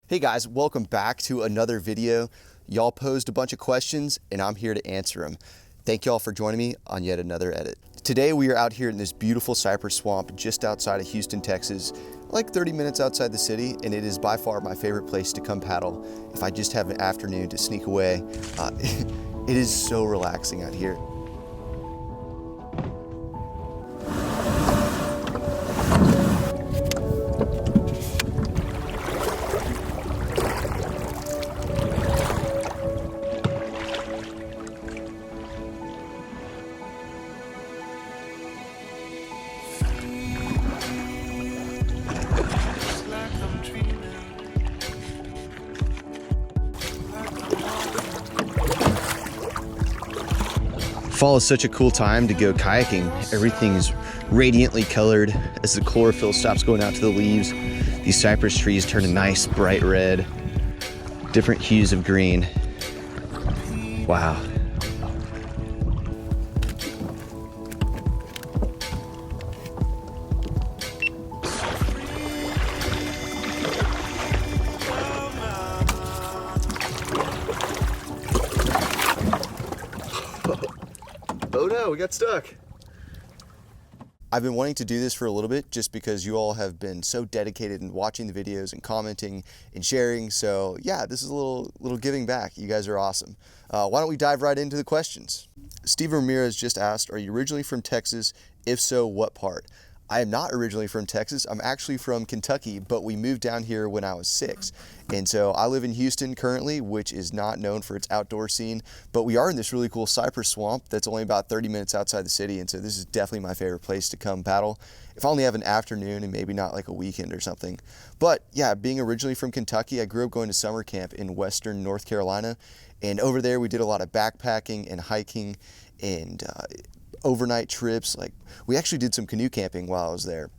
Hey guys, welcome back to another video. Y'all posed a bunch of questions and I'm here to answer them. Thank y'all for joining me on yet another edit. Today we are out here in this beautiful cypress swamp just outside of Houston, Texas, like 30 minutes outside the city, and it is by far my favorite place to come paddle if I just have an afternoon to sneak away. It is so relaxing out here. Fall is such a cool time to go kayaking. Everything is radiantly colored as the chlorophyll stops going out to the leaves. These cypress trees turn a nice bright red, different hues of green. Wow. Oh no, we got stuck. I've been wanting to do this for a little bit just because you all have been so dedicated in watching the videos and commenting and sharing. So yeah, this is a little giving back. You guys are awesome. Why don't we dive right into the questions? Steve Ramirez just asked, are you originally from Texas? If so, what part? I am not originally from Texas. I'm actually from Kentucky, but we moved down here when I was 6. And so I live in Houston currently, which is not known for its outdoor scene, but we are in this really cool cypress swamp that's only about 30 minutes outside the city. And so this is definitely my favorite place to come paddle if I only have an afternoon and maybe not like a weekend or something. But yeah, being originally from Kentucky, I grew up going to summer camp in Western North Carolina. And over there, we did a lot of backpacking and hiking and overnight trips. Like, we actually did some canoe camping while I was there.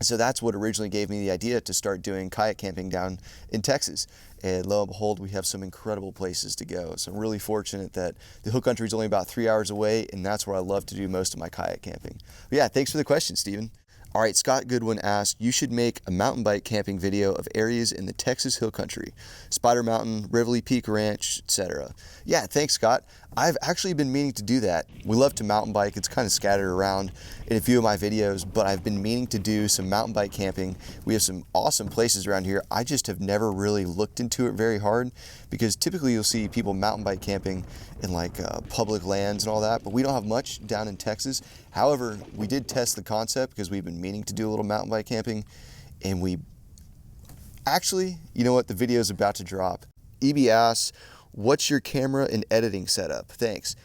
So that's what originally gave me the idea to start doing kayak camping down in Texas. And lo and behold, we have some incredible places to go. So I'm really fortunate that the hill country is only about 3 hours away, and that's where I love to do most of my kayak camping. But yeah, thanks for the question, Steven. All right, Scott Goodwin asked, you should make a mountain bike camping video of areas in the Texas Hill Country, Spider Mountain, Rivoli Peak Ranch, etc. Yeah, thanks, Scott. I've actually been meaning to do that. We love to mountain bike. It's kind of scattered around in a few of my videos, but I've been meaning to do some mountain bike camping. We have some awesome places around here. I just have never really looked into it very hard because typically you'll see people mountain bike camping in like public lands and all that, but we don't have much down in Texas. However, we did test the concept because we've been meaning to do a little mountain bike camping, and we actually, you know what, the video is about to drop. EB asks, what's your camera and editing setup? Thanks.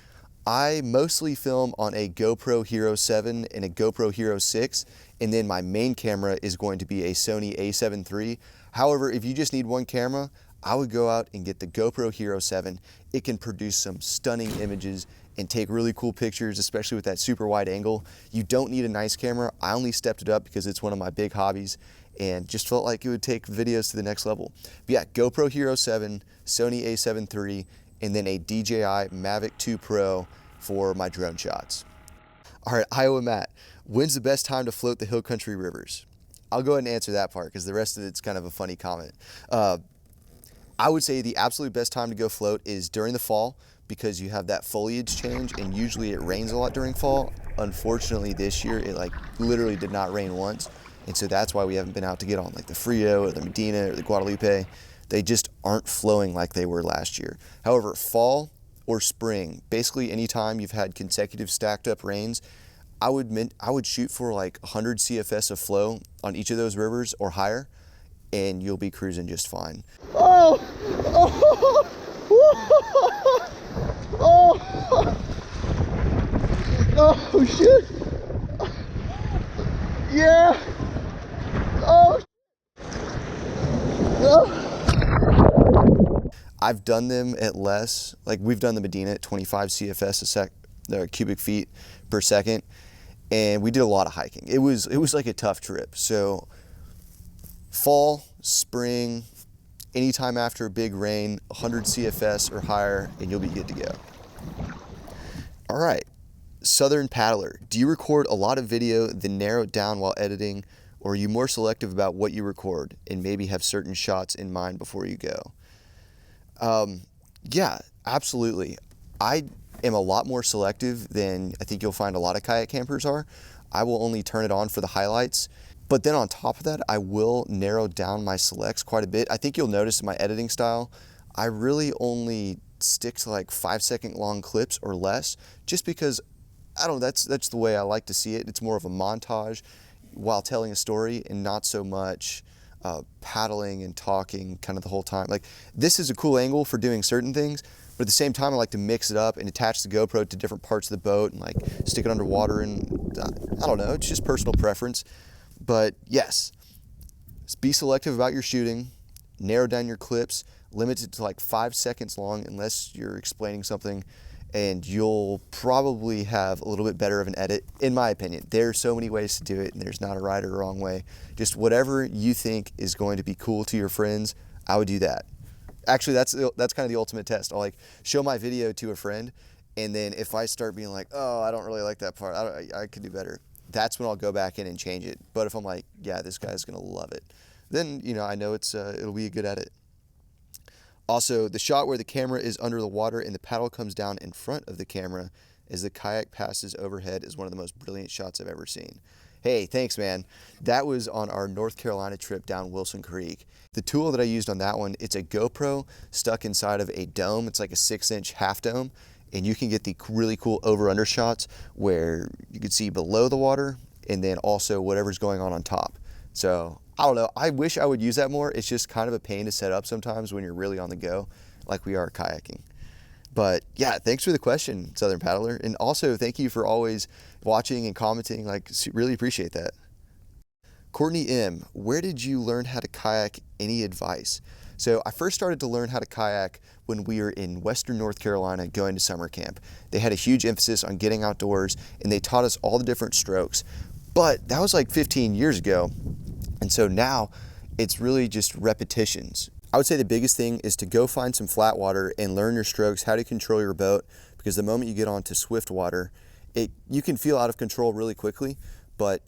I mostly film on a GoPro Hero 7 and a GoPro Hero 6, and then my main camera is going to be a Sony a7 III. However, if you just need one camera, I would go out and get the GoPro Hero 7. It can produce some stunning images and take really cool pictures, especially with that super wide angle. You don't need a nice camera. I only stepped it up because it's one of my big hobbies and just felt like it would take videos to the next level. But yeah, GoPro Hero 7, Sony a7 III, and then a DJI Mavic 2 Pro for my drone shots. All right, Iowa Matt, when's the best time to float the hill country rivers? I'll go ahead and answer that part because the rest of it's kind of a funny comment. I would say the absolute best time to go float is during the fall because you have that foliage change, and usually it rains a lot during fall. Unfortunately, this year it like literally did not rain once, and so that's why we haven't been out to get on like the Frio or the Medina or the Guadalupe. They just aren't flowing like they were last year. However, fall or spring, basically anytime you've had consecutive stacked up rains, I would shoot for like 100 CFS of flow on each of those rivers or higher, and you'll be cruising just fine. Oh! Oh! Oh! Oh, shit! Yeah! Oh! Oh! I've done them at less, like we've done the Medina at 25 CFS cubic feet per second, and we did a lot of hiking. It was like a tough trip. So fall, spring, anytime after a big rain, 100 CFS or higher, and you'll be good to go. All right, Southern Paddler, do you record a lot of video then narrow it down while editing, Or are you more selective about what you record and maybe have certain shots in mind before you go? Yeah, absolutely. I am a lot more selective than I think you'll find a lot of kayak campers are. I will only turn it on for the highlights. But then on top of that, I will narrow down my selects quite a bit. I think you'll notice in my editing style, I really only stick to like 5-second long clips or less, just because I don't know, that's the way I like to see it. It's more of a montage while telling a story and not so much paddling and talking kind of the whole time. Like, this is a cool angle for doing certain things, but at the same time I like to mix it up and attach the GoPro to different parts of the boat and like stick it underwater, and I don't know, it's just personal preference. But yes, be selective about your shooting, narrow down your clips, limit it to like 5 seconds long unless you're explaining something, and you'll probably have a little bit better of an edit, in my opinion. There's so many ways to do it, and there's not a right or wrong way. Just whatever you think is going to be cool to your friends, I would do that. Actually, that's kind of the ultimate test. I'll like show my video to a friend, and then if I start being like, oh, I don't really like that part, I could do better, that's when I'll go back in and change it. But if I'm like, yeah, this guy's gonna love it, then I know it'll be a good edit. Also, the shot where the camera is under the water and the paddle comes down in front of the camera as the kayak passes overhead is one of the most brilliant shots I've ever seen. Hey, thanks, man. That was on our North Carolina trip down Wilson Creek. The tool that I used on that one, it's a GoPro stuck inside of a dome. It's like a 6-inch half dome, and you can get the really cool over-under shots where you can see below the water and then also whatever's going on top. So I don't know, I wish I would use that more. It's just kind of a pain to set up sometimes when you're really on the go, like we are kayaking. But yeah, thanks for the question, Southern Paddler. And also thank you for always watching and commenting, like really appreciate that. Courtney M, where did you learn how to kayak? Any advice? So I first started to learn how to kayak when we were in Western North Carolina going to summer camp. They had a huge emphasis on getting outdoors, and they taught us all the different strokes. But that was like 15 years ago. And so now it's really just repetitions. I would say the biggest thing is to go find some flat water and learn your strokes, how to control your boat, because the moment you get onto swift water, you can feel out of control really quickly. But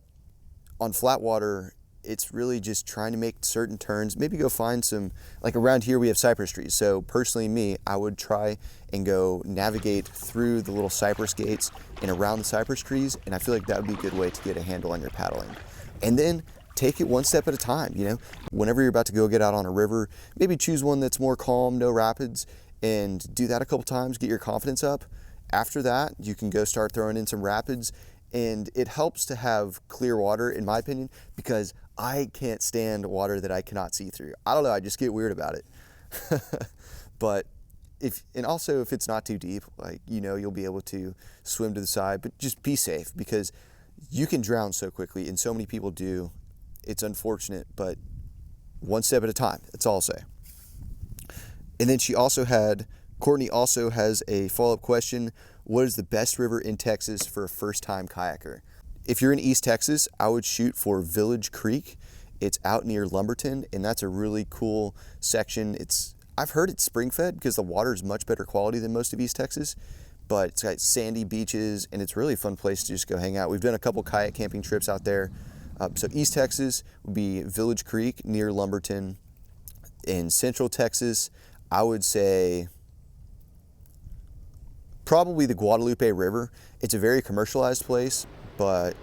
on flat water, it's really just trying to make certain turns. Maybe go find some, like around here we have cypress trees. So personally I would try and go navigate through the little cypress gates and around the cypress trees. And I feel like that would be a good way to get a handle on your paddling. And then take it one step at a time. Whenever you're about to go get out on a river, maybe choose one that's more calm, no rapids, and do that a couple times, get your confidence up. After that, you can go start throwing in some rapids. And it helps to have clear water, in my opinion, because I can't stand water that I cannot see through. I don't know, I just get weird about it. But if it's not too deep, like, you'll be able to swim to the side, but just be safe, because you can drown so quickly, and so many people do. It's unfortunate, but one step at a time, that's all I'll say. And then Courtney also has a follow-up question. What is the best river in Texas for a first-time kayaker? If you're in East Texas, I would shoot for Village Creek. It's out near Lumberton, and that's a really cool section. I've heard it's spring-fed because the water is much better quality than most of East Texas, but it's got sandy beaches, and it's really a fun place to just go hang out. We've done a couple kayak camping trips out there. So East Texas would be Village Creek near Lumberton. In Central Texas, I would say probably the Guadalupe River. It's a very commercialized place, but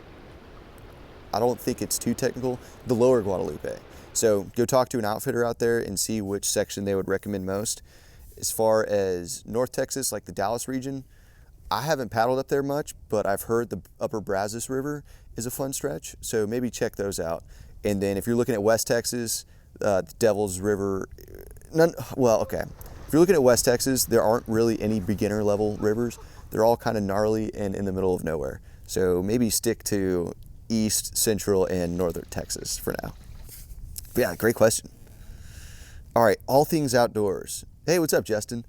I don't think it's too technical. The lower Guadalupe. So go talk to an outfitter out there and see which section they would recommend most. As far as North Texas, like the Dallas region, I haven't paddled up there much, but I've heard the Upper Brazos River is a fun stretch, so maybe check those out. And then if you're looking at West Texas, the Devil's River, if you're looking at West Texas, there aren't really any beginner level rivers. They're all kind of gnarly and in the middle of nowhere. So maybe stick to East, Central, and Northern Texas for now. But yeah, great question. All right, all things outdoors. Hey, what's up, Justin?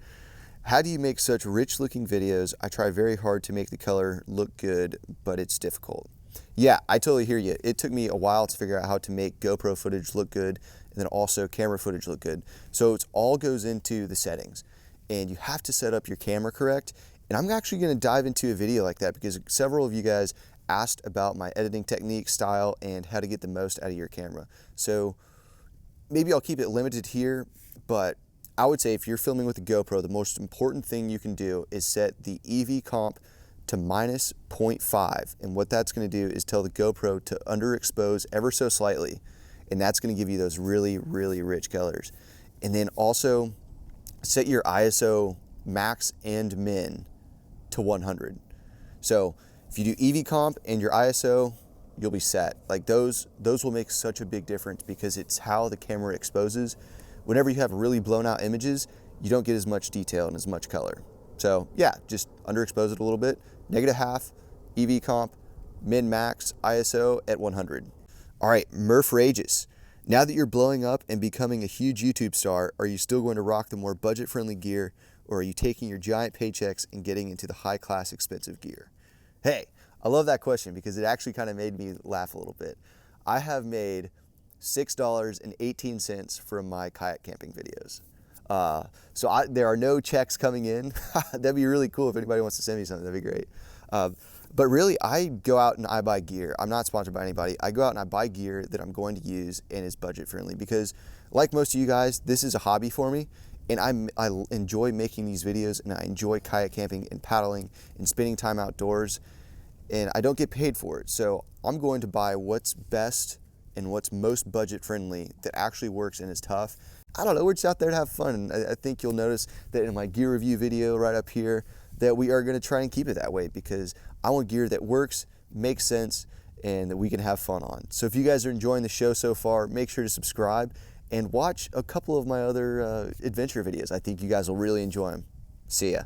How do you make such rich looking videos? I try very hard to make the color look good, but it's difficult. Yeah, I totally hear you. It took me a while to figure out how to make GoPro footage look good and then also camera footage look good. So it all goes into the settings, and you have to set up your camera correct. And I'm actually going to dive into a video like that because several of you guys asked about my editing technique, style, and how to get the most out of your camera. So maybe I'll keep it limited here, but I would say if you're filming with a GoPro, the most important thing you can do is set the EV comp to minus 0.5. And what that's going to do is tell the GoPro to underexpose ever so slightly. And that's going to give you those really, really rich colors. And then also set your ISO max and min to 100. So if you do EV comp and your ISO, you'll be set. Like those will make such a big difference because it's how the camera exposes. Whenever you have really blown out images, you don't get as much detail and as much color. So yeah, just underexpose it a little bit. -0.5, EV comp, min max, ISO at 100. All right, Murph Rages. Now that you're blowing up and becoming a huge YouTube star, are you still going to rock the more budget-friendly gear, or are you taking your giant paychecks and getting into the high-class expensive gear? Hey, I love that question because it actually kind of made me laugh a little bit. I have made $6.18 from my kayak camping videos. So there are no checks coming in. That'd be really cool if anybody wants to send me something, that'd be great. But really, I go out and I buy gear. I'm not sponsored by anybody. I go out and I buy gear that I'm going to use and is budget friendly because like most of you guys, this is a hobby for me. And I enjoy making these videos and I enjoy kayak camping and paddling and spending time outdoors. And I don't get paid for it. So I'm going to buy what's best and what's most budget friendly that actually works and is tough. I don't know, we're just out there to have fun. And I think you'll notice that in my gear review video right up here that we are going to try and keep it that way because I want gear that works, makes sense, and that we can have fun on. So if you guys are enjoying the show so far, make sure to subscribe and watch a couple of my other adventure videos. I think you guys will really enjoy them. See ya.